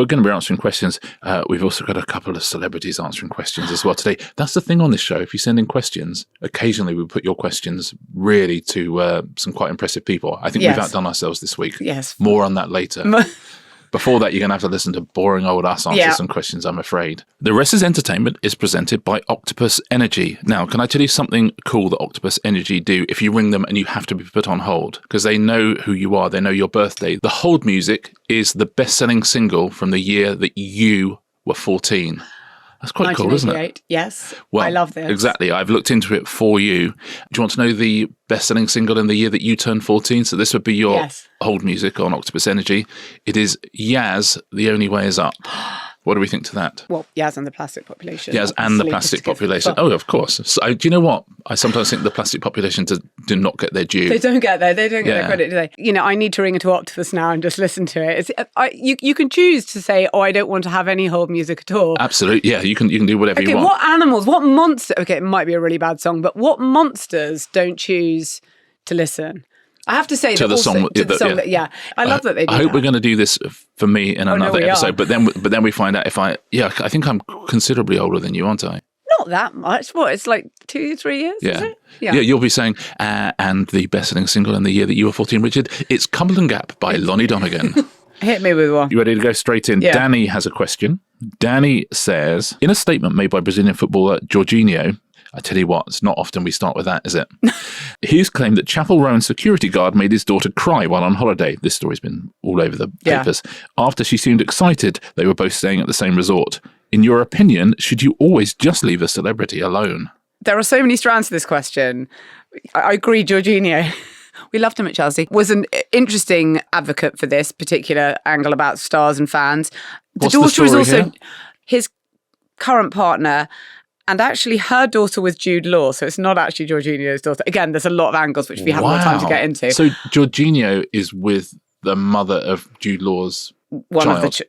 we're going to be answering questions. We've also got a couple of celebrities answering questions as well today. That's the thing on this show. If you send in questions, occasionally we put your questions really to some quite impressive people. I think we've outdone ourselves this week. Yes. More on that later. Before that, you're going to have to listen to boring old us answer some questions, I'm afraid. The Rest is Entertainment is presented by Octopus Energy. Now, can I tell you something cool that Octopus Energy do if you ring them and you have to be put on hold? Because they know who you are. They know your birthday. The Hold music is the best-selling single from the year that you were 14. That's quite cool, isn't it? Yes. Well, I love this. Exactly. I've looked into it for you. Do you want to know the best-selling single in the year that you turned 14? So this would be your Hold music on Octopus Energy. It is Yaz, The Only Way Is Up. What do we think to that? Well, Yaz and the plastic population. Yaz and the plastic population. Oh, of course. So, do you know what? I sometimes think the plastic population do not get their due. They don't get their credit, do they? You know, I need to ring into Octopus now and just listen to it. You can choose to say, oh, I don't want to have any Hold music at all. Absolutely. Yeah, you can do whatever you want. What animals, what monsters, okay, it might be a really bad song, but what monsters don't choose to listen? I have to say to that the also, song. to the song that, I love that they do I hope that. we're going to do this for me in another episode, but then we find out if I think I'm considerably older than you, aren't I? Not that much. What, it's like 2-3 years, is it? Yeah, you'll be saying, and the best-selling single in the year that you were 14, Richard, it's Cumberland Gap by Lonnie Donegan. Hit me with one. You ready to go straight in? Yeah. Danny has a question. Danny says, in a statement made by Brazilian footballer Jorginho, I tell you what, it's not often we start with that, is it? He's claimed that Chappell Roan security guard made his daughter cry while on holiday. This story's been all over the papers. After she seemed excited, they were both staying at the same resort. In your opinion, should you always just leave a celebrity alone? There are so many strands to this question. I agree, Jorginho. We loved him at Chelsea. Was an interesting advocate for this particular angle about stars and fans. What's the story is also here? his current partner. And actually, her daughter was Jude Law, so it's not actually Jorginho's daughter. Again, there's a lot of angles which we haven't got time to get into. So Jorginho is with the mother of Jude Law's child.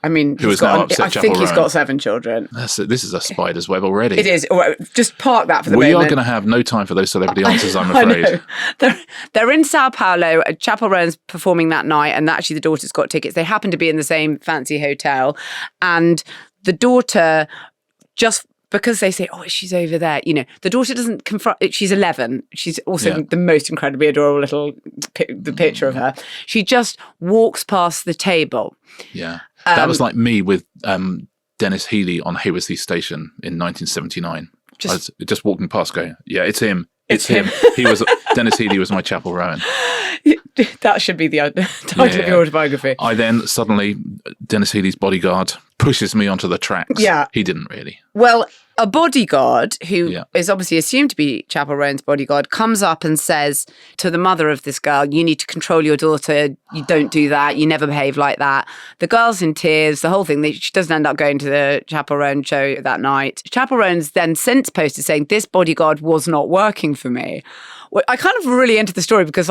I mean, who is now upset I think Chappell he's Roan. got 7 children. This is a spider's web already. It is. Just park that for the moment. We moment. are going to have no time for those celebrity answers, I'm afraid. I know. They're in Sao Paulo. Chappell Roan's performing that night, and actually the daughter's got tickets. They happen to be in the same fancy hotel, and the daughter just... because they say, oh, she's over there. You know, the daughter doesn't confront... She's 11. She's also the most incredibly adorable little... the picture of her. She just walks past the table. Yeah. That was like me with Dennis Healey on Haywards Heath Station in 1979. I was just walking past going, yeah, it's him. It's him. Dennis Healey was my Chappell Roan. That should be the title of your autobiography. I then suddenly, Dennis Healey's bodyguard pushes me onto the tracks. Yeah. He didn't really. Well, a bodyguard who is obviously assumed to be Chappell Roan's bodyguard comes up and says to the mother of this girl, you need to control your daughter. You don't do that. You never behave like that. The girl's in tears, the whole thing. She doesn't end up going to the Chappell Roan show that night. Chappell Roan's then since posted saying, this bodyguard was not working for me. Well, I kind of really entered the story because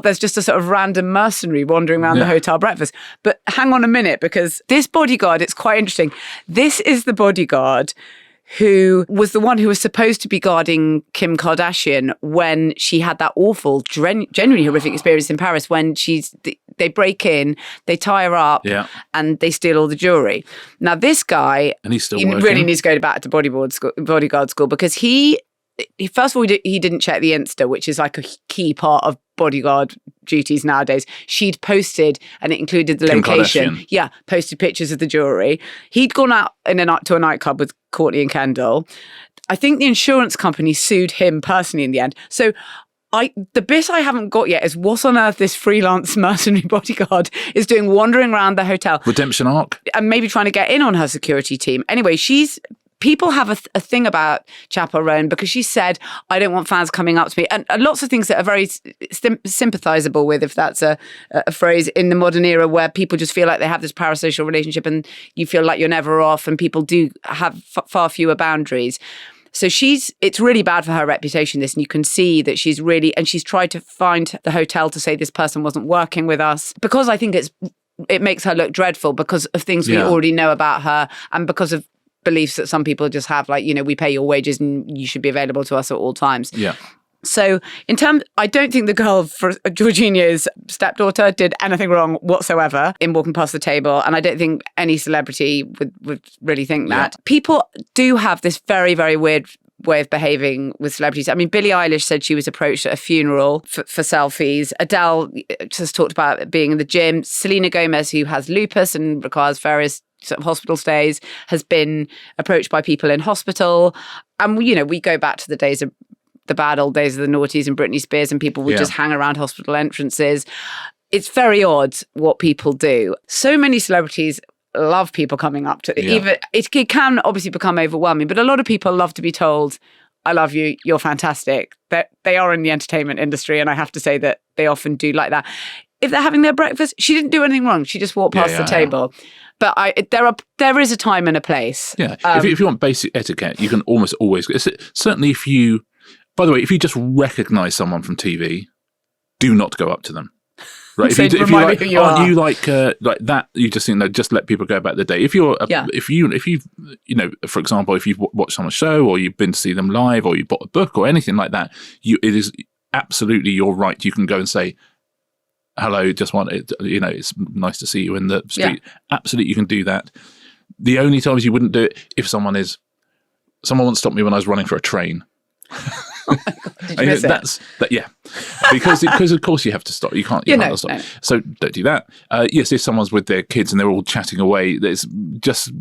there's just a sort of random mercenary wandering around the hotel breakfast. But hang on a minute, because this bodyguard, it's quite interesting. This is the bodyguard who was the one who was supposed to be guarding Kim Kardashian when she had that awful, genuinely horrific experience in Paris when they break in, they tie her up, and they steal all the jewellery. Now, this guy, and he's still really needs to go back to bodyguard school because he first of all, he didn't check the Insta, which is like a key part of bodyguard duties nowadays. She'd posted, and it included the Kim location. Kardashian. Yeah, posted pictures of the jewellery. He'd gone out to a nightclub with Courtney and Kendall. I think the insurance company sued him personally in the end. So the bit I haven't got yet is what on earth this freelance mercenary bodyguard is doing wandering around the hotel. Redemption arc. And maybe trying to get in on her security team. Anyway, people have a thing about Chappell Roan because she said, I don't want fans coming up to me. And lots of things that are very sympathisable with, if that's a phrase, in the modern era where people just feel like they have this parasocial relationship and you feel like you're never off and people do have far fewer boundaries. So it's really bad for her reputation, this, and you can see that she's tried to find the hotel to say this person wasn't working with us because I think it makes her look dreadful because of things we already know about her and because of beliefs that some people just have, like, you know, we pay your wages and you should be available to us at all times. Yeah. So I don't think the girl for Georgina's stepdaughter did anything wrong whatsoever in walking past the table. And I don't think any celebrity would really think that. People do have this very, very weird way of behaving with celebrities. I mean, Billie Eilish said she was approached at a funeral for selfies. Adele has talked about being in the gym. Selena Gomez, who has lupus and requires various sort of hospital stays, has been approached by people in hospital. And, we go back to the days of the bad old days of the noughties and Britney Spears, and people would just hang around hospital entrances. It's very odd what people do. So many celebrities love people coming up to even it can obviously become overwhelming, but a lot of people love to be told, I love you, you're fantastic. They are in the entertainment industry, and I have to say that they often do like that. If they're having their breakfast, she didn't do anything wrong. She just walked past the table. But there is a time and a place. Yeah. If you want basic etiquette, you can almost always, certainly by the way, if you just recognise someone from TV, do not go up to them. Right? So if you like, aren't you like that? You just think, no, just let people go about their day. If you're, if you for example, if you've watched someone's show, or you've been to see them live, or you bought a book or anything like that, it is absolutely your right. You can go and say, hello, just wanted, it's nice to see you in the street. Yeah. Absolutely, you can do that. The only times you wouldn't do it, if someone once stopped me when I was running for a train. Oh my God, did you miss it? Yeah, because of course you have to stop. You can't stop. No. So don't do that. Yes, if someone's with their kids and they're all chatting away, it's just.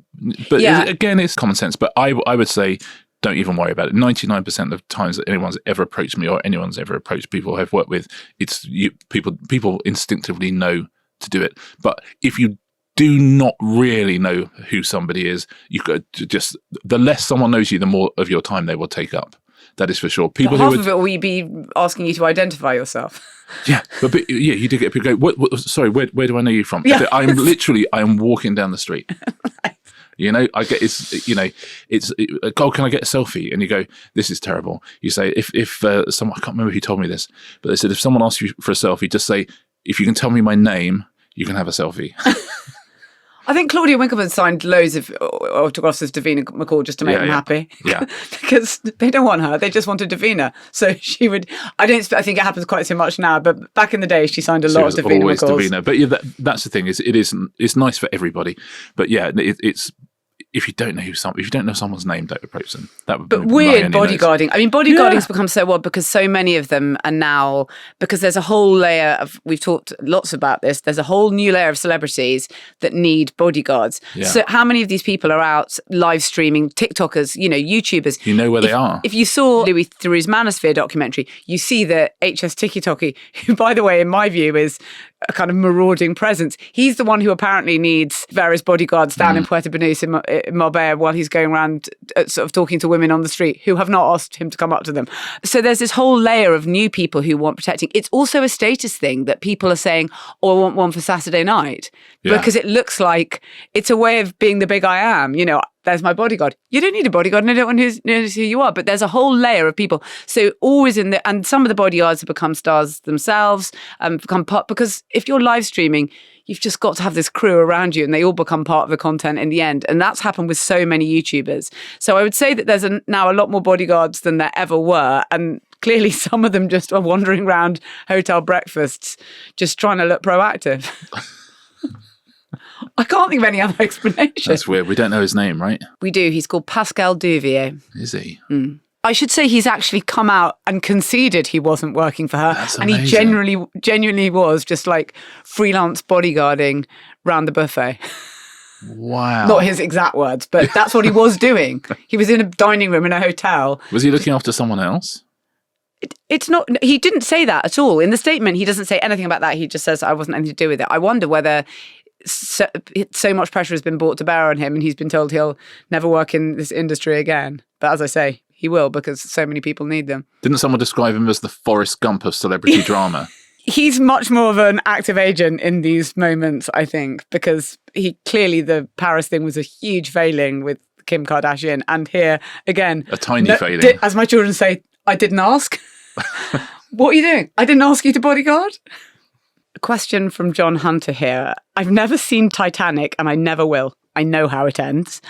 But again, it's common sense. But I would say, don't even worry about it. 99% of times that anyone's ever approached me, or anyone's ever approached people I've worked with, it's people instinctively know to do it. But if you do not really know who somebody is, you could just, the less someone knows you, the more of your time they will take up. That is for sure. People half of it will be asking you to identify yourself. Yeah, but you do get people go, sorry, where do I know you from? Yeah. I am walking down the street. Right. I get it's oh, can I get a selfie? And you go, this is terrible. You say, if someone, I can't remember who told me this, but they said, if someone asks you for a selfie, just say, if you can tell me my name, you can have a selfie. I think Claudia Winkleman signed loads of autographs of Davina McCall just to make them happy. Yeah. Because they don't want her. They just wanted Davina. So she would, I think it happens quite so much now, but back in the day, she signed a lot of Davina McCalls. Davina. But that's the thing, it's nice for everybody. But yeah, it's, if you don't know someone's name, don't approach them. But weird bodyguarding. I mean, bodyguarding's become so odd because so many of them are now, because there's a whole layer of, we've talked lots about this, there's a whole new layer of celebrities that need bodyguards. Yeah. So how many of these people are out live streaming, TikTokers, YouTubers? You know where they are. If you saw Louis Theroux's Manosphere documentary, you see that HS Tiki-Toki, who, by the way, in my view, is a kind of marauding presence. He's the one who apparently needs various bodyguards down in Puerto Banús in Marbella while he's going around sort of talking to women on the street who have not asked him to come up to them. So there's this whole layer of new people who want protecting. It's also a status thing that people are saying, oh, I want one for Saturday night. Yeah. Because it looks like it's a way of being the big I am. There's my bodyguard. You don't need a bodyguard, and I don't want to know who you are. But there's a whole layer of people. So always and some of the bodyguards have become stars themselves, become part, because if you're live streaming, you've just got to have this crew around you, and they all become part of the content in the end. And that's happened with so many YouTubers. So I would say that there's now a lot more bodyguards than there ever were, and clearly some of them just are wandering around hotel breakfasts, just trying to look proactive. I can't think of any other explanation. That's weird. We don't know his name, right? We do. He's called Pascal Duvier. Is he? Mm. I should say he's actually come out and conceded he wasn't working for her. That's and amazing. He genuinely was just like freelance bodyguarding round the buffet. Wow. Not his exact words, but that's what he was doing. He was in a dining room in a hotel. Was he looking after someone else? It's not, he didn't say that at all. In the statement, he doesn't say anything about that. He just says, I wasn't anything to do with it. I wonder whether so much pressure has been brought to bear on him and he's been told he'll never work in this industry again. But as I say, he will, because so many people need them. Didn't someone describe him as the Forrest Gump of celebrity drama? He's much more of an active agent in these moments, I think, because the Paris thing was a huge failing with Kim Kardashian. And here, again, a tiny failing. As my children say, I didn't ask. What are you doing? I didn't ask you to bodyguard. A question from John Hunter here. I've never seen Titanic and I never will. I know how it ends.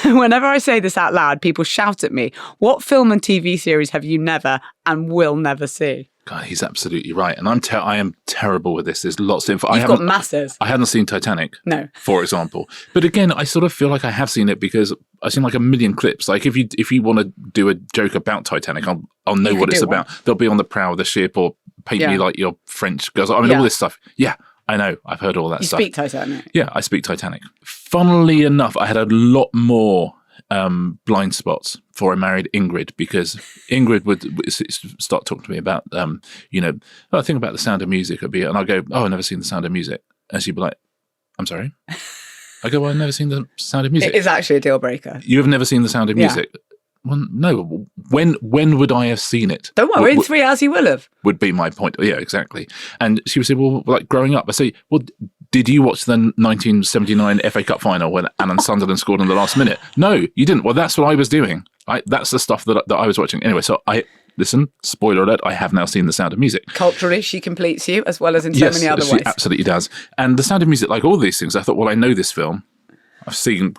Whenever I say this out loud, people shout at me, what film and TV series have you never and will never see? God, he's absolutely right. And I am terrible with this. There's lots of info. You've got masses. I hadn't seen Titanic, no, for example. But again, I sort of feel like I have seen it because I've seen like a million clips. Like if you want to do a joke about Titanic, I'll know what it's about. They'll be on the prow of the ship or paint me like your French girls. I mean, all this stuff. Yeah, I know. I've heard all that stuff. You speak Titanic. Yeah, I speak Titanic. Funnily enough, I had a lot more blind spots before I married Ingrid, because Ingrid would start talking to me about, I think about The Sound of Music, and I'd go, I've never seen The Sound of Music. And she'd be like, I'm sorry? I go, well, I've never seen The Sound of Music. It is actually a deal breaker. You have never seen The Sound of Music? Yeah. Well, no. When would I have seen it? Don't worry, in 3 hours you will have. Would be my point. Yeah, exactly. And she would say, well, like growing up, I say, well, did you watch the 1979 FA Cup final when Alan Sunderland scored in the last minute? No, you didn't. Well, that's what I was doing. That's the stuff that I was watching. Anyway, so listen, spoiler alert, I have now seen The Sound of Music. Culturally, she completes you as well as in so many other ways. Yes, she absolutely does. And The Sound of Music, like all these things, I thought, well, I know this film. I've seen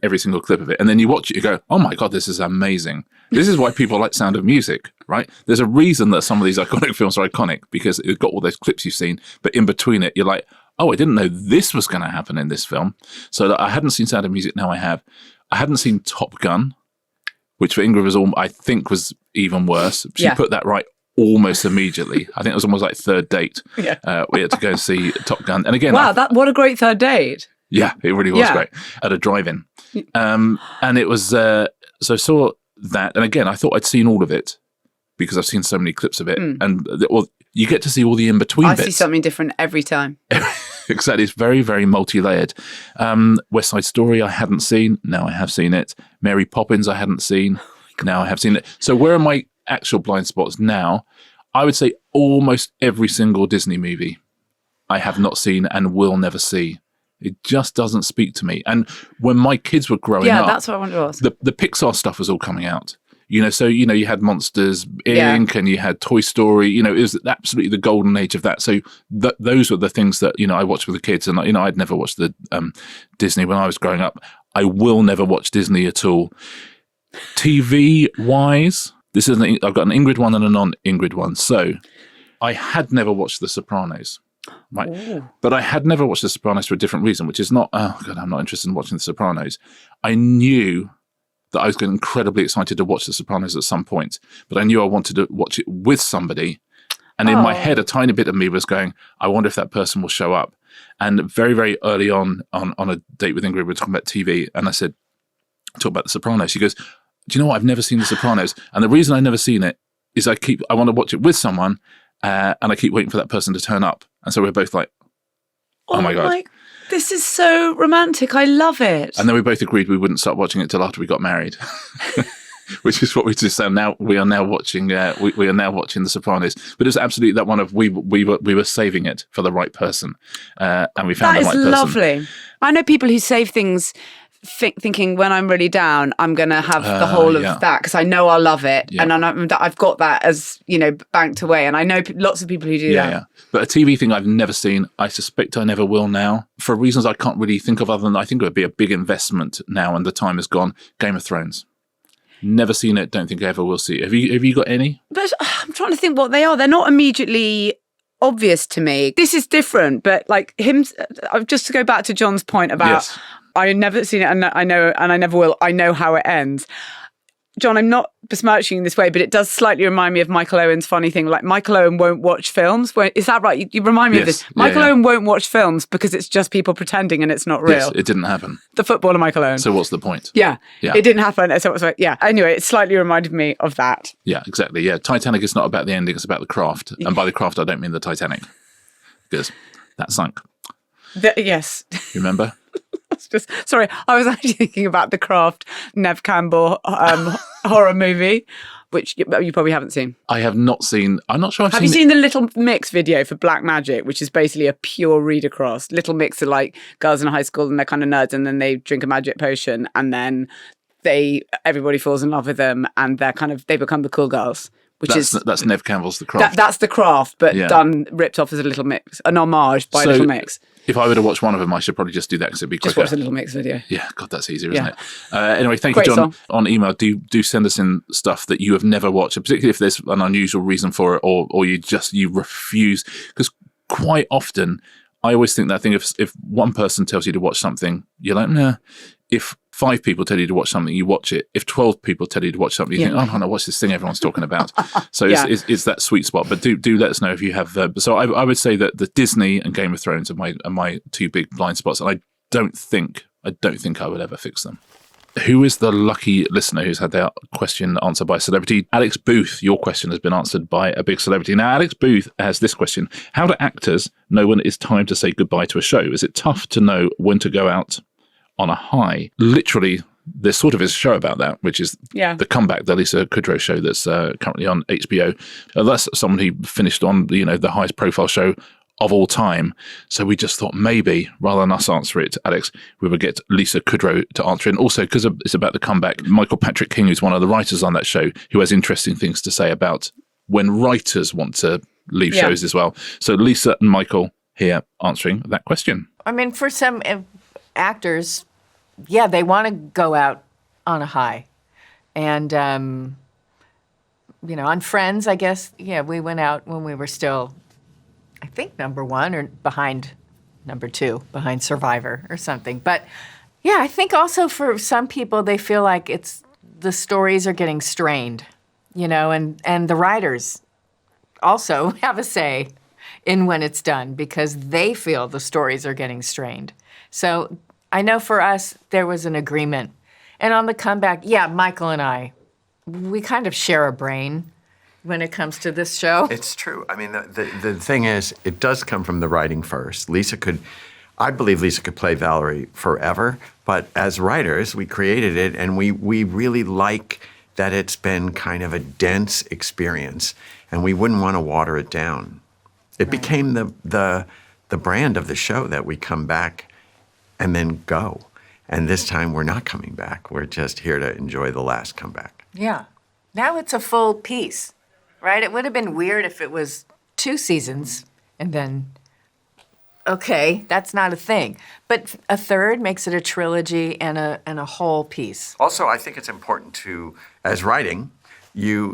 every single clip of it. And then you watch it, you go, oh my God, this is amazing. This is why people like Sound of Music, right? There's a reason that some of these iconic films are iconic, because it's got all those clips you've seen, but in between it, you're like, oh, I didn't know this was going to happen in this film. So that I hadn't seen Sound of Music, now I have. I hadn't seen Top Gun, which for Ingrid I think was even worse. She put that right almost immediately. I think it was almost like third date. Yeah. We had to go and see Top Gun. And again, wow, what a great third date. Yeah, it really was great at a drive-in. And it was, so I saw that. And again, I thought I'd seen all of it because I've seen so many clips of it. And you get to see all the in-between bits. I see something different every time. Exactly. It's very, very multi-layered. West Side Story, I hadn't seen. Now I have seen it. Mary Poppins, I hadn't seen. Now I have seen it. So where are my actual blind spots now? I would say almost every single Disney movie I have not seen and will never see. It just doesn't speak to me. And when my kids were growing up... Yeah, that's what I wanted to ask. The Pixar stuff was all coming out. So, you had Monsters, Inc., and you had Toy Story. It was absolutely the golden age of that. So those were the things that, I watched with the kids. And, I'd never watched the Disney when I was growing up. I will never watch Disney at all. TV-wise, I've got an Ingrid one and a non-Ingrid one. So I had never watched The Sopranos. Right. Ooh. But I had never watched The Sopranos for a different reason, which is not, I'm not interested in watching The Sopranos. I knew that I was getting incredibly excited to watch The Sopranos at some point, but I knew I wanted to watch it with somebody. And in my head, a tiny bit of me was going, I wonder if that person will show up. And very, very early on a date with Ingrid, we were talking about TV, and I said, talk about The Sopranos. She goes, do you know what? I've never seen The Sopranos. And the reason I've never seen it is I want to watch it with someone, and I keep waiting for that person to turn up. And so we're both like, oh my God. This is so romantic. I love it. And then we both agreed we wouldn't start watching it till after we got married, which is what we just said. Now we are now watching. We are now watching The Sopranos. But it was absolutely that one of we were saving it for the right person, and we found the right person. That is lovely. I know people who save things thinking when I'm really down, I'm going to have the whole of that because I know I'll love it. Yeah. And I've got that as, banked away. And I know lots of people who do that. Yeah. But a TV thing I've never seen, I suspect I never will now, for reasons I can't really think of other than I think it would be a big investment now and the time is gone. Game of Thrones. Never seen it, don't think I ever will see it. Have you got any? But I'm trying to think what they are. They're not immediately obvious to me. This is different, but like him, just to go back to John's point about... Yes. I've never seen it, and I know, and I never will. I know how it ends. John, I'm not besmirching in this way, but it does slightly remind me of Michael Owen's funny thing. Like, Michael Owen won't watch films. Is that right? You remind me of this. Michael Owen won't watch films because it's just people pretending and it's not real. Yes, it didn't happen. The footballer Michael Owen. So what's the point? Yeah. It didn't happen. So anyway, it slightly reminded me of that. Yeah, exactly. Yeah, Titanic is not about the ending, it's about the craft. And by the craft, I don't mean the Titanic. Because that sunk. Yes. You remember? Sorry, I was actually thinking about the Craft Nev Campbell horror movie, which you probably haven't seen. I have not seen. I'm not sure I've seen. Have you seen the Little Mix video for Black Magic, which is basically a pure read across? Little Mix are like girls in high school and they're kind of nerds, and then they drink a magic potion, and then everybody falls in love with them, and they become the cool girls. That's Nev Campbell's The Craft. That's The Craft, but ripped off as a Little Mix, an homage by Little Mix. If I were to watch one of them, I should probably just do that because it'd be quicker. Just watch the Little Mix video. Yeah, God, that's easier, isn't it? Anyway, thank you, John. Song. On email, do send us in stuff that you have never watched, particularly if there's an unusual reason for it, or you refuse. Because quite often, I always think that thing, if one person tells you to watch something, you're like, nah. If 5 people tell you to watch something, you watch it. If 12 people tell you to watch something, you think, oh, no, watch this thing everyone's talking about. So it's that sweet spot. But do let us know if you have. So I would say that the Disney and Game of Thrones are my 2 big blind spots, and I don't think I would ever fix them. Who is the lucky listener who's had their question answered by a celebrity? Alex Booth, your question has been answered by a big celebrity. Now, Alex Booth has this question. How do actors know when it is time to say goodbye to a show? Is it tough to know when to go out on a high? Literally, there sort of is a show about that, which is The Comeback, the Lisa Kudrow show that's currently on HBO. That's someone who finished on the highest profile show of all time. So we just thought maybe, rather than us answer it, Alex, we would get Lisa Kudrow to answer it. And also, because it's about The Comeback, Michael Patrick King, who's one of the writers on that show, who has interesting things to say about when writers want to leave shows as well. So Lisa and Michael here answering that question. I mean, for some actors, they want to go out on a high. And, on Friends, I guess, we went out when we were still, I think, number 1 or behind number 2, behind Survivor or something. But, I think also for some people, they feel like the stories are getting strained, and the writers also have a say in when it's done because they feel the stories are getting strained. So I know for us, there was an agreement. And on The Comeback, Michael and I, we kind of share a brain when it comes to this show. It's true. I mean, the thing is, it does come from the writing first. I believe Lisa could play Valerie forever, but as writers, we created it, and we really like that it's been kind of a dense experience, and we wouldn't want to water it down. It became the brand of the show that we come back and then go. And this time we're not coming back. We're just here to enjoy the last comeback. Yeah. Now it's a full piece, right? It would have been weird if it was 2 seasons and then, okay, that's not a thing. But a third makes it a trilogy and a whole piece. Also, I think it's important to, as writing, you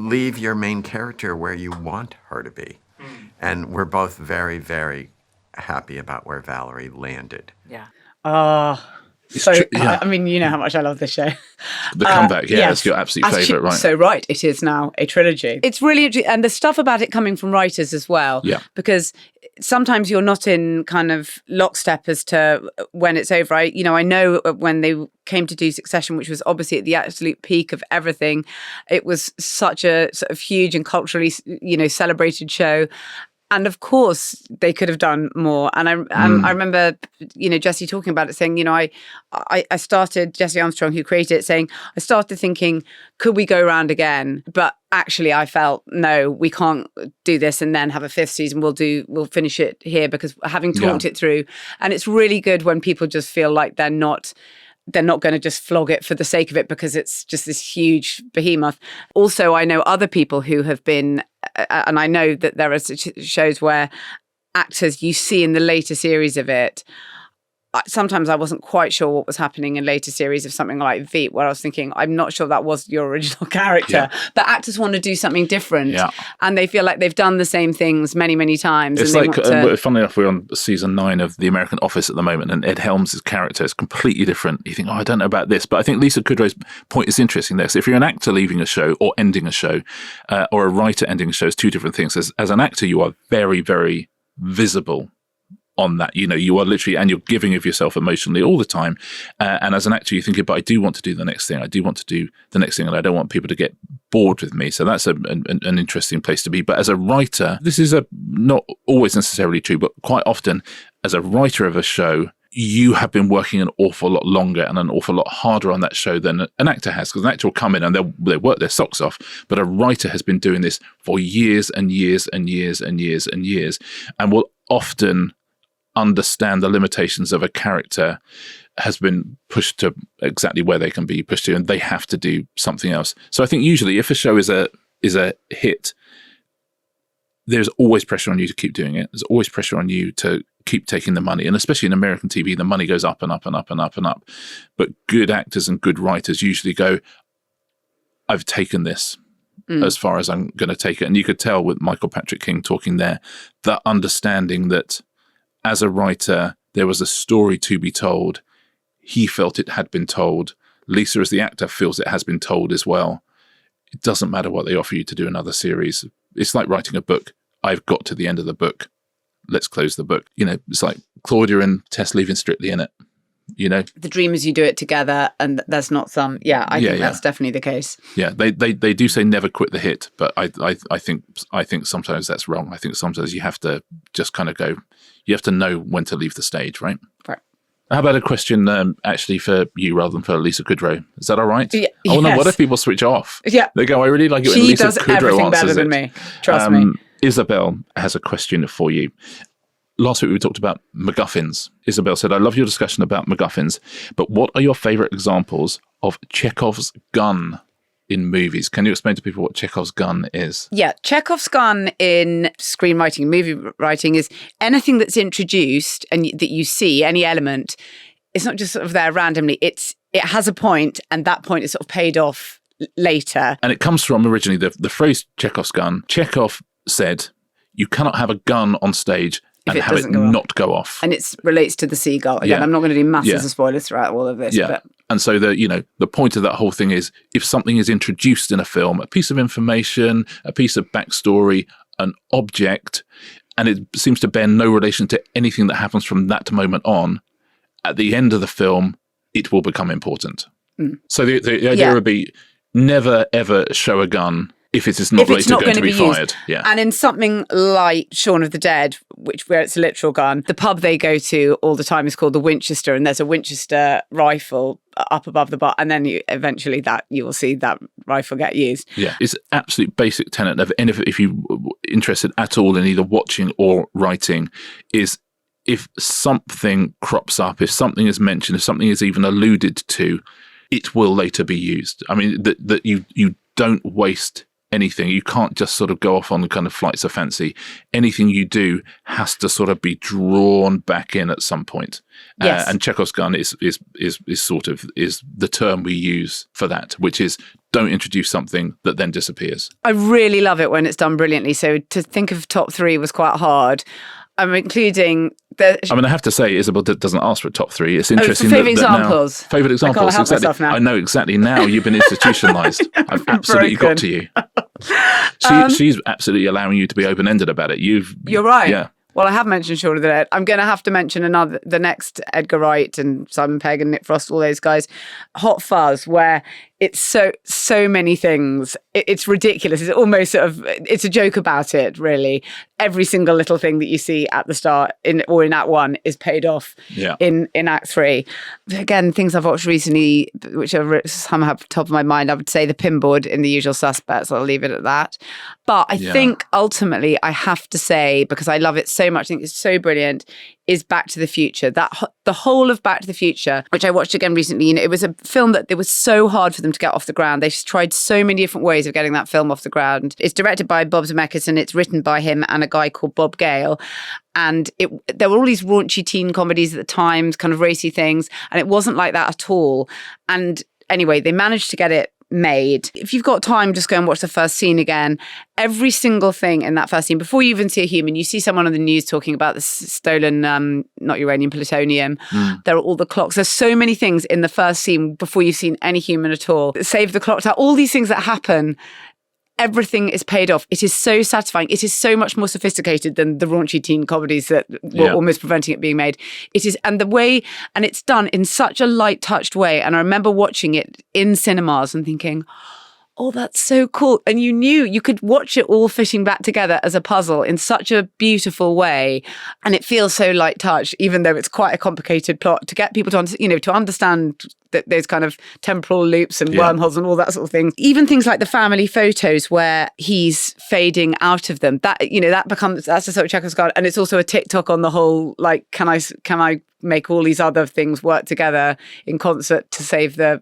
leave your main character where you want her to be. And we're both very, very happy about where Valerie landed. Yeah. I mean, you know how much I love this show. The Comeback, it's your absolute favourite, right? So right, it is now a trilogy. It's really interesting, and the stuff about it coming from writers as well. Yeah. Because sometimes you're not in kind of lockstep as to when it's over. I know when they came to do Succession, which was obviously at the absolute peak of everything, it was such a sort of huge and culturally, celebrated show. And of course, they could have done more. And I remember, Jesse talking about it, saying, I started, Jesse Armstrong, who created it, saying, I started thinking, could we go around again? But actually, I felt, no, we can't do this and then have a 5th season. We'll finish it here because having talked it through. And it's really good when people just feel like they're not going to just flog it for the sake of it because it's just this huge behemoth. Also, I know other people who have been, and I know that there are shows where actors you see in the later series of it, sometimes I wasn't quite sure what was happening in later series of something like Veep, where I was thinking, I'm not sure that was your original character. Yeah. But actors want to do something different. Yeah. And they feel like they've done the same things many, many times. It's like, funnily enough, we're on season 9 of The American Office at the moment, and Ed Helms' character is completely different. You think, I don't know about this. But I think Lisa Kudrow's point is interesting there. So if you're an actor leaving a show or ending a show, or a writer ending a show, it's 2 different things. As an actor, you are very, very visible on that, you are literally, and you're giving of yourself emotionally all the time. And as an actor, you're thinking, but I do want to do the next thing. I do want to do the next thing, and I don't want people to get bored with me. So that's an interesting place to be. But as a writer, this is not always necessarily true, but quite often, as a writer of a show, you have been working an awful lot longer and an awful lot harder on that show than an actor has, because an actor will come in and they'll work their socks off. But a writer has been doing this for years and years and years and years and years, and will often understand the limitations of a character has been pushed to exactly where they can be pushed to, and they have to do something else. So I think usually if a show is a hit, there's always pressure on you to keep doing it. There's always pressure on you to keep taking the money. And especially in American TV, the money goes up and up and up and up and up. But good actors and good writers usually go, I've taken this as far as I'm going to take it. And you could tell with Michael Patrick King talking there, that understanding that as a writer, there was a story to be told. He felt it had been told. Lisa, as the actor, feels it has been told as well. It doesn't matter what they offer you to do another series. It's like writing a book. I've got to the end of the book. Let's close the book. You know, it's like Claudia and Tess leaving Strictly in it. You know, the dream is you do it together, and there's not some. Yeah, I think that's definitely the case. Yeah, they do say never quit the hit, but I think sometimes that's wrong. I think sometimes you have to just kind of go. You have to know when to leave the stage, right? Right. How about a question actually for you rather than for Lisa Kudrow? Is that all right? Yeah, oh no, what if people switch off? Yeah, they go, I really like it when she Lisa does Kudrow everything answers better than it. me. Trust me. Isabel has a question for you. Last week we talked about MacGuffins. Isabel said, I love your discussion about MacGuffins, but what are your favourite examples of Chekhov's gun in movies? Can you explain to people what Chekhov's gun is? Yeah, Chekhov's gun in screenwriting, movie writing is anything that's introduced and that you see, any element, it's not just sort of there randomly. It has a point, and that point is sort of paid off later. And it comes from originally the phrase Chekhov's gun. Chekhov said, you cannot have a gun on stage and have it not go off. And it relates to the seagull. Again, I'm not going to do masses of spoilers throughout all of this. Yeah. But. And so the point of that whole thing is, if something is introduced in a film, a piece of information, a piece of backstory, an object, and it seems to bear no relation to anything that happens from that moment on, at the end of the film, it will become important. So the idea would be never, ever show a gun if it is not later going to be fired. Yeah. And in something like Shaun of the Dead, where it's a literal gun, the pub they go to all the time is called the Winchester, and there's a Winchester rifle up above the bar, and then eventually you will see that rifle get used. Yeah, it's an absolute basic tenet of anything, if you're interested at all in either watching or writing, is if something crops up, if something is mentioned, if something is even alluded to, it will later be used. I mean, that you don't waste anything. You can't just sort of go off on the kind of flights of fancy. Anything you do has to sort of be drawn back in at some point. Yes. And Chekhov's gun is sort of the term we use for that, which is don't introduce something that then disappears. I really love it when it's done brilliantly. So to think of top three was quite hard. I'm including I have to say, Isabel doesn't ask for a top three. It's interesting. Favourite examples. Favourite examples. I can't help myself now. I know exactly. Now you've been institutionalised. I've absolutely got to you. She's absolutely allowing you to be open-ended about it. You're right. Yeah. Well, I have mentioned Shaun of the Dead. I'm going to have to mention the next Edgar Wright and Simon Pegg and Nick Frost, all those guys. Hot Fuzz, where it's so many things. It's ridiculous. It's almost it's a joke about it, really. Every single little thing that you see at the start in Act 1 is paid off in Act 3. Again, things I've watched recently, which are somehow top of my mind, I would say The Pinboard in The Usual Suspects. I'll leave it at that. But I think ultimately I have to say, because I love it so much, I think it's so brilliant, is Back to the Future. The whole of Back to the Future, which I watched again recently, it was a film that it was so hard for them to get off the ground. They've tried so many different ways of getting that film off the ground. It's directed by Bob Zemeckis and it's written by him and a guy called Bob Gale. And there were all these raunchy teen comedies at the time, kind of racy things, and it wasn't like that at all. And anyway, they managed to get it made. If you've got time, just go and watch the first scene again. Every single thing in that first scene, before you even see a human, you see someone on the news talking about the stolen, not uranium, plutonium. There are all the clocks. There's so many things in the first scene before you've seen any human at all. Save the clock tower, all these things that happen. Everything is paid off. It is so satisfying. It is so much more sophisticated than the raunchy teen comedies that were almost preventing it being made. It is, and it's done in such a light touched way. And I remember watching it in cinemas and thinking, oh, that's so cool. And you knew you could watch it all fitting back together as a puzzle in such a beautiful way. And it feels so light touch, even though it's quite a complicated plot, to get people to understand that there's kind of temporal loops and wormholes and all that sort of thing. Even things like the family photos where he's fading out of them, that's a sort of Chekhov's gun. And it's also a TikTok on the whole, like, can I make all these other things work together in concert to save the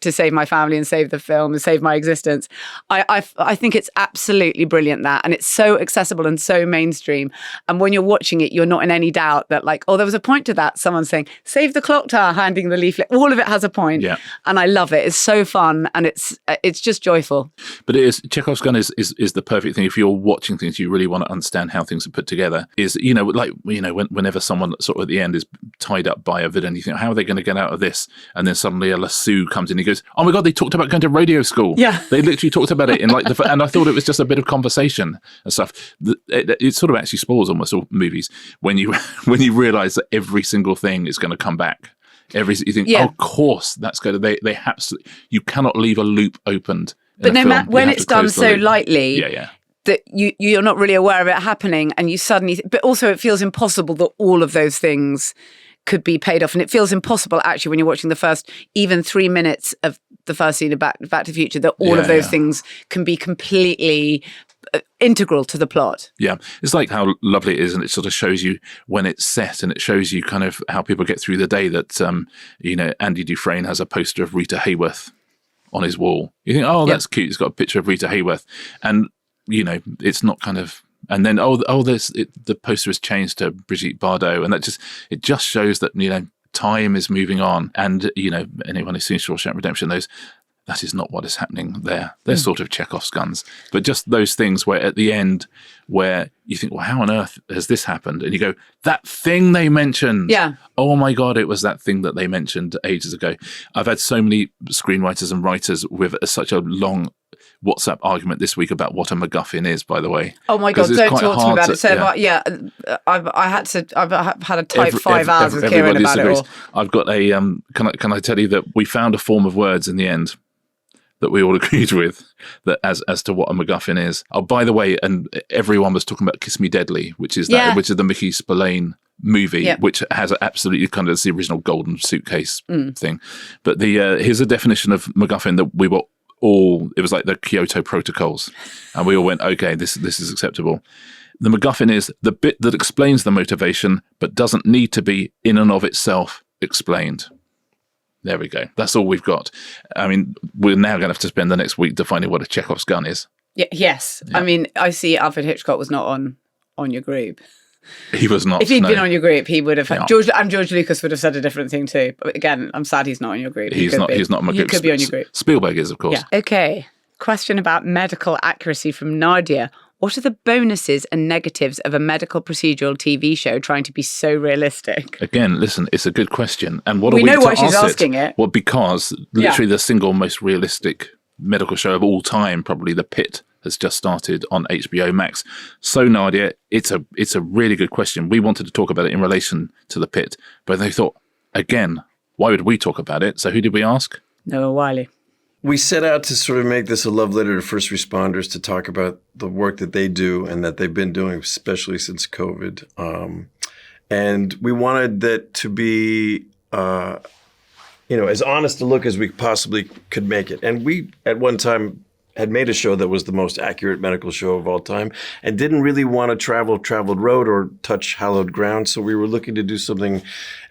to save my family and save the film and save my existence. I think it's absolutely brilliant, that, and it's so accessible and so mainstream. And when you're watching it, you're not in any doubt that like, oh, there was a point to that. Someone's saying, save the clock tower, handing the leaflet. All of it has a point. Yeah. And I love it. It's so fun and it's just joyful. But it is, Chekhov's gun is the perfect thing if you're watching things you really want to understand how things are put together. Is, whenever someone sort of at the end is tied up by a villain, you think, how are they going to get out of this? And then suddenly a lasso comes in. He goes, oh my God, they talked about going to radio school. Yeah. They literally talked about it in like and I thought it was just a bit of conversation and stuff. It sort of actually spoils almost all movies when you realise that every single thing is going to come back. You think, oh, of course, that's good. They absolutely, you cannot leave a loop opened. But no matter when it's done so lightly, that you're not really aware of it happening, and you suddenly. But also, it feels impossible that all of those things could be paid off, and it feels impossible actually when you're watching the first even 3 minutes of the first scene of Back to the Future that all of those things can be completely integral to the plot. Yeah, it's like how lovely it is, and it sort of shows you when it's set, and it shows you kind of how people get through the day. That Andy Dufresne has a poster of Rita Hayworth on his wall. You think, oh, that's cute. It's got a picture of Rita Hayworth, and it's not kind of. And then the poster is changed to Brigitte Bardot, and it just shows that time is moving on, and anyone who's seen Shawshank Redemption knows that is not what is happening there. They're sort of Chekhov's guns, but just those things where at the end where you think, well, how on earth has this happened? And you go, that thing they mentioned. Yeah. Oh my God, it was that thing that they mentioned ages ago. I've had so many screenwriters and writers with such a long WhatsApp argument this week about what a MacGuffin is, by the way. Oh my God, don't talk to me about it. So, I've had a tight 5 hours with Kieran about it all. I've got a, can I tell you that we found a form of words in the end that we all agreed with, that as to what a MacGuffin is. Oh, by the way, and everyone was talking about Kiss Me Deadly, which is the Mickey Spillane movie, which has absolutely kind of the original golden suitcase thing. But here's a definition of MacGuffin that we were all, it was like the Kyoto Protocols, and we all went, okay, this is acceptable. The MacGuffin is the bit that explains the motivation, but doesn't need to be in and of itself explained. There we go. That's all we've got. I mean, we're now going to have to spend the next week defining what a Chekhov's gun is. Yes. I mean, I see Alfred Hitchcock was not on your group. He was not. If he'd been on your group, he would have. George Lucas would have said a different thing too. But again, I'm sad he's not on your group. He's not on my group. He could be on your group. Spielberg is, of course. Yeah. Okay. Question about medical accuracy from Nadia. What are the bonuses and negatives of a medical procedural TV show trying to be so realistic? Again, listen, it's a good question. And what we know why she's asking it. Well, because literally the single most realistic medical show of all time, probably The Pit, has just started on HBO Max. So Nadia, it's a really good question. We wanted to talk about it in relation to The Pit, but they thought, again, why would we talk about it? So who did we ask? Noah Wiley. We set out to sort of make this a love letter to first responders, to talk about the work that they do and that they've been doing, especially since COVID. And we wanted that to be, as honest a look as we possibly could make it. And we, at one time, had made a show that was the most accurate medical show of all time and didn't really want to traveled road or touch hallowed ground. So we were looking to do something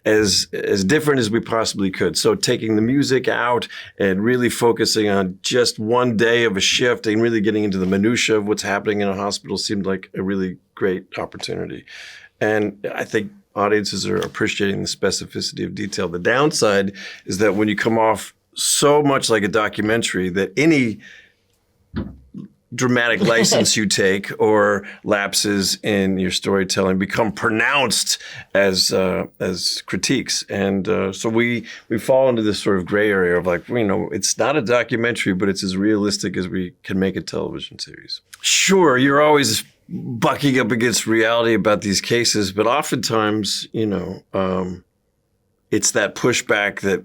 as different as we possibly could. So taking the music out and really focusing on just one day of a shift and really getting into the minutia of what's happening in a hospital seemed like a really great opportunity. And I think audiences are appreciating the specificity of detail. The downside is that when you come off so much like a documentary, that any dramatic license you take or lapses in your storytelling become pronounced as critiques. And so we fall into this sort of gray area of like, it's not a documentary, but it's as realistic as we can make a television series. Sure, you're always bucking up against reality about these cases, but oftentimes, it's that pushback that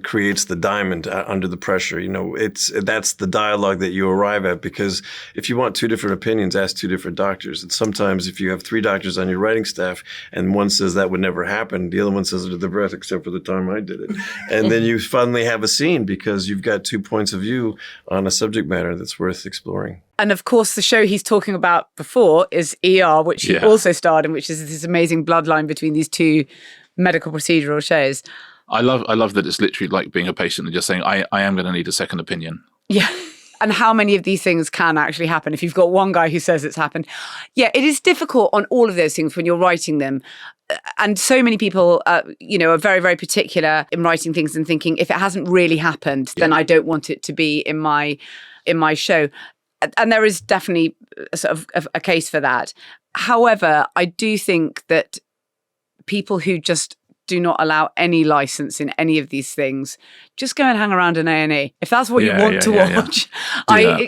creates the diamond under the pressure. That's the dialogue that you arrive at, because if you want two different opinions, ask two different doctors. And sometimes if you have three doctors on your writing staff and one says that would never happen, the other one says it at the breath, except for the time I did it. And then you finally have a scene because you've got 2 points of view on a subject matter that's worth exploring. And of course, the show he's talking about before is ER, which he also starred in, which is this amazing bloodline between these two medical procedural shows. I love that it's literally like being a patient and just saying, I am going to need a second opinion. Yeah. And how many of these things can actually happen if you've got one guy who says it's happened? Yeah, it is difficult on all of those things when you're writing them. And so many people, are very, very particular in writing things and thinking, if it hasn't really happened, then I don't want it to be in my show. And there is definitely sort of a case for that. However, I do think that people who just do not allow any license in any of these things, just go and hang around an A&E. If that's what you want to watch,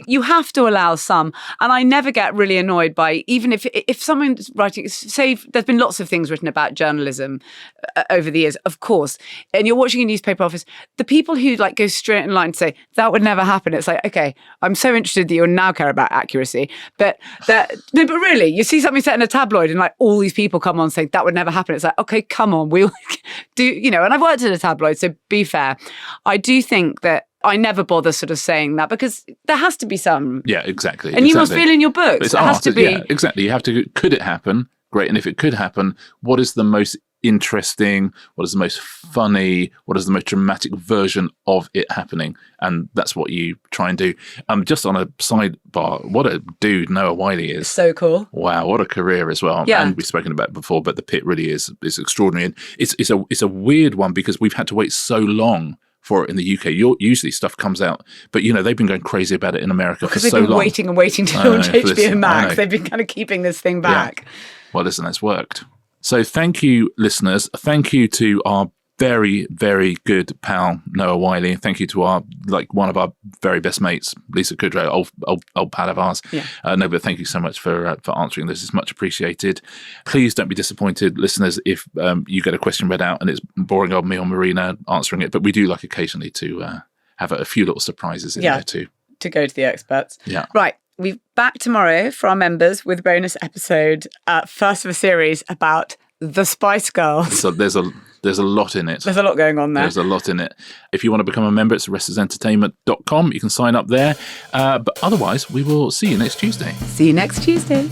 you have to allow some. And I never get really annoyed by, even if someone's writing, say, there's been lots of things written about journalism over the years, of course, and you're watching a newspaper office, the people who like go straight in line and say, that would never happen. It's like, okay, I'm so interested that you now care about accuracy. But really, you see something set in a tabloid and like all these people come on saying that would never happen. It's like, okay, come on, we'll do, and I've worked at a tabloid, so be fair. I do think that I never bother sort of saying that because there has to be some. Yeah, exactly. And you must feel in your books. It's there has to be. Yeah, exactly. You have to, could it happen? Great. And if it could happen, what is the most interesting, what is the most funny, what is the most dramatic version of it happening? And that's what you try and do. Just on a sidebar, what a dude Noah Wiley is. So cool. Wow, what a career as well. Yeah. And we've spoken about it before, but The Pit really is extraordinary. And it's a weird one because we've had to wait so long for it in the UK. Usually stuff comes out, but they've been going crazy about it in America for so long. Because they've been waiting and waiting to launch HBO Max. They've been kind of keeping this thing back. Yeah. Well, listen, it's worked. So thank you, listeners. Thank you to our very, very good pal, Noah Wiley. Thank you to one of our very best mates, Lisa Kudrow, old pal of ours. Yeah. No, but thank you so much for answering this. It's much appreciated. Please don't be disappointed, listeners, if you get a question read out and it's boring old me or Marina answering it. But we do like occasionally to have a few little surprises in there too. To go to the experts. Yeah. Right. We're back tomorrow for our members with a bonus episode, first of a series about the Spice Girls. So there's a lot in it. There's a lot going on there. There's a lot in it. If you want to become a member, it's wrestlersentertainment.com. You can sign up there. But otherwise, we will see you next Tuesday. See you next Tuesday.